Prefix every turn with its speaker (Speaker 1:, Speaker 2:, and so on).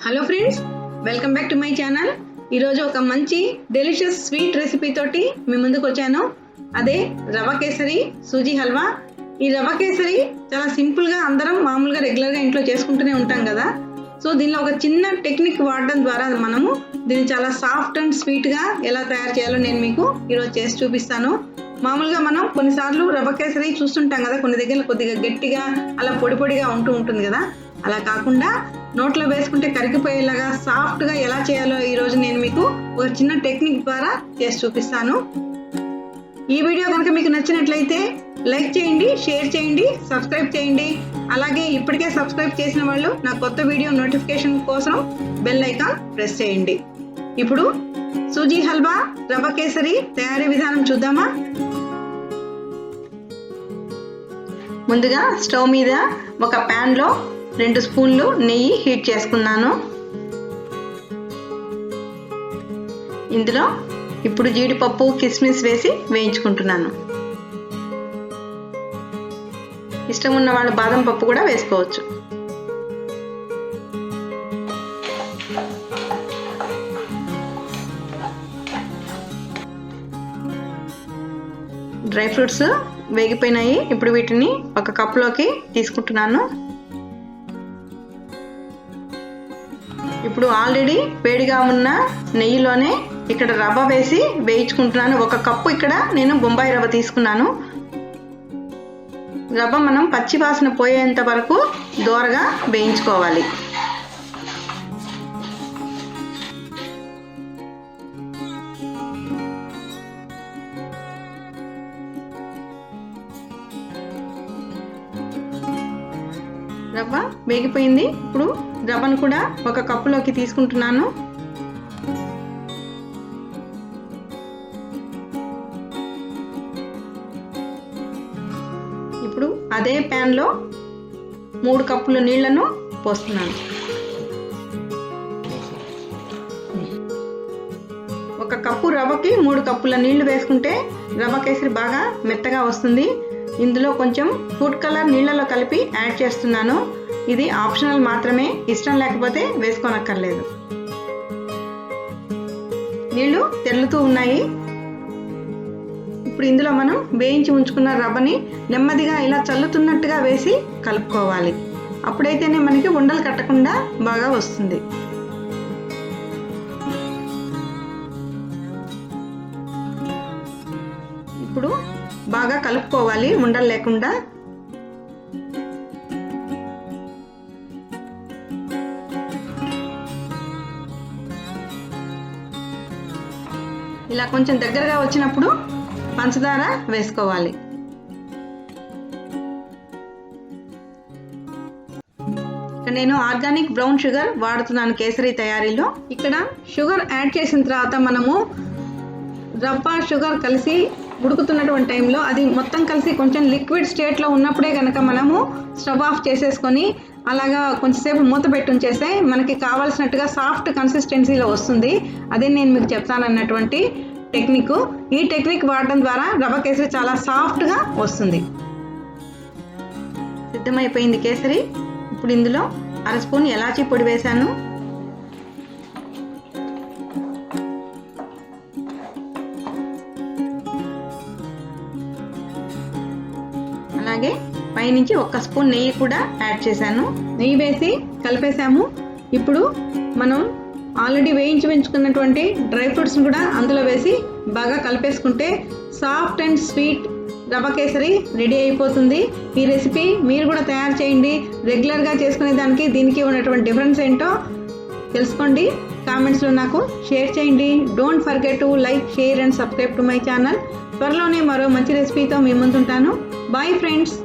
Speaker 1: Hello friends, welcome back to my channel. ఈరోజు ఒక మంచి డెలిషియస్ స్వీట్ రెసిపీ తోటి మీ ముందుకు వచ్చాను. అదే రవ కేసరి సూజీ హల్వా. ఈ రవ కేసరి చాలా సింపుల్గా అందరం మామూలుగా రెగ్యులర్గా ఇంట్లో చేసుకుంటూనే ఉంటాం కదా. సో దీనిలో ఒక చిన్న టెక్నిక్ వాడడం ద్వారా మనము దీన్ని చాలా సాఫ్ట్ అండ్ స్వీట్గా ఎలా తయారు చేయాలో నేను మీకు ఈరోజు చేసి చూపిస్తాను. మామూలుగా మనం కొన్నిసార్లు రవ కేసరి చూస్తుంటాం కదా, కొన్ని దగ్గర కొద్దిగా గట్టిగా అలా పొడి పొడిగా ఉంటుంది కదా. అలా కాకుండా నోట్లో వేసుకుంటే కరిగిపోయేలాగా సాఫ్ట్గా ఎలా చేయాలో ఈరోజు నేను మీకు ఒక చిన్న టెక్నిక్ ద్వారా చేసి చూపిస్తాను. ఈ వీడియో కనుక మీకు నచ్చినట్లయితే లైక్ చేయండి, షేర్ చేయండి, సబ్స్క్రైబ్ చేయండి. అలాగే ఇప్పటికే సబ్స్క్రైబ్ చేసిన వాళ్ళు నా కొత్త వీడియో నోటిఫికేషన్ కోసం బెల్ ఐకాన్ ప్రెస్ చేయండి. ఇప్పుడు సూజీ హల్వా రవ కేసరి తయారీ విధానం చూద్దామా. ముందుగా స్టవ్ మీద ఒక ప్యాన్లో 2 స్పూన్లు నెయ్యి హీట్ చేసుకున్నాను. ఇందులో ఇప్పుడు జీడిపప్పు కిస్మిస్ వేసి వేయించుకుంటున్నాను. ఇష్టం ఉన్న వాళ్ళు బాదం పప్పు కూడా వేసుకోవచ్చు. డ్రై ఫ్రూట్స్ వేగిపోయినాయి. ఇప్పుడు వీటిని ఒక కప్లోకి తీసుకుంటున్నాను. ఇప్పుడు ఆల్రెడీ వేడిగా ఉన్న నెయ్యిలోనే ఇక్కడ రవ్వ వేసి వేయించుకుంటున్నాను. 1 కప్పు ఇక్కడ నేను బొంబాయి రవ్వ తీసుకున్నాను. రవ్వ మనం పచ్చి వాసన పోయేంత వరకు దోరగా వేయించుకోవాలి. రవ్వ వేగిపోయింది. ఇప్పుడు రవ్వను కూడా 1 కప్పులోకి తీసుకుంటున్నాను. ఇప్పుడు అదే ప్యాన్లో 3 కప్పుల నీళ్లను పోస్తున్నాను. 1 కప్పు రవ్వకి 3 కప్పుల నీళ్లు వేసుకుంటే రవ్వ కేసరి బాగా మెత్తగా వస్తుంది. ఇందులో కొంచెం ఫుడ్ కలర్ నీళ్ళలో కలిపి యాడ్ చేస్తున్నాను. ఇది ఆప్షనల్ మాత్రమే, ఇష్టం లేకపోతే వేసుకోనక్కర్లేదు. నీళ్లు తెల్లుతూ ఉన్నాయి. ఇప్పుడు ఇందులో మనం వేయించి ఉంచుకున్న రవ్వని నెమ్మదిగా ఇలా చల్లుతున్నట్టుగా వేసి కలుపుకోవాలి. అప్పుడైతేనే మనకి ఉండలు కట్టకుండా బాగా వస్తుంది. ఇప్పుడు బాగా కలుపుకోవాలి ఉండలు లేకుండా. ఇలా కొంచెం దగ్గరగా వచ్చినప్పుడు పంచదార వేసుకోవాలి. ఇక్కడ నేను ఆర్గానిక్ బ్రౌన్ షుగర్ వాడుతున్నాను కేసరి తయారీలో. ఇక్కడ షుగర్ యాడ్ చేసిన తర్వాత మనము రవ్వ షుగర్ కలిసి ఉడుకుతున్నటువంటి టైంలో అది మొత్తం కలిసి కొంచెం లిక్విడ్ స్టేట్లో ఉన్నప్పుడే కనుక మనము స్టవ్ ఆఫ్ చేసేసుకొని అలాగా కొంచెంసేపు మూత పెట్టి ఉంచేస్తే మనకి కావాల్సినట్టుగా సాఫ్ట్ కన్సిస్టెన్సీలో వస్తుంది. అదే నేను మీకు చెప్తానన్నటువంటి టెక్నిక్. ఈ టెక్నిక్ వాడడం ద్వారా రవ్వ కేసరి చాలా సాఫ్ట్గా వస్తుంది. సిద్ధమైపోయింది కేసరి. ఇప్పుడు ఇందులో 1/2 స్పూన్ ఎలాచీ పొడి వేశాను. అలాగే పైనుంచి 1 స్పూన్ నెయ్యి కూడా యాడ్ చేశాను. నెయ్యి వేసి కలిపేసాము. ఇప్పుడు మనం ఆల్రెడీ వేయించి ఉంచుకున్నటువంటి డ్రై ఫ్రూట్స్ని కూడా అందులో వేసి బాగా కలిపేసుకుంటే soft and sweet rava kesari ready అయిపోతుంది. ఈ రెసిపీ మీరు కూడా తయారు చేయండి. రెగ్యులర్గా చేసుకునే దానికి దీనికి ఉన్నటువంటి డిఫరెన్స్ ఏంటో తెలుసుకోండి. కామెంట్స్లో నాకు షేర్ చేయండి. Don't forget to like, share and subscribe to my channel. త్వరలోనే మరో మంచి రెసిపీతో మీ ముందుంటాను. Bye friends.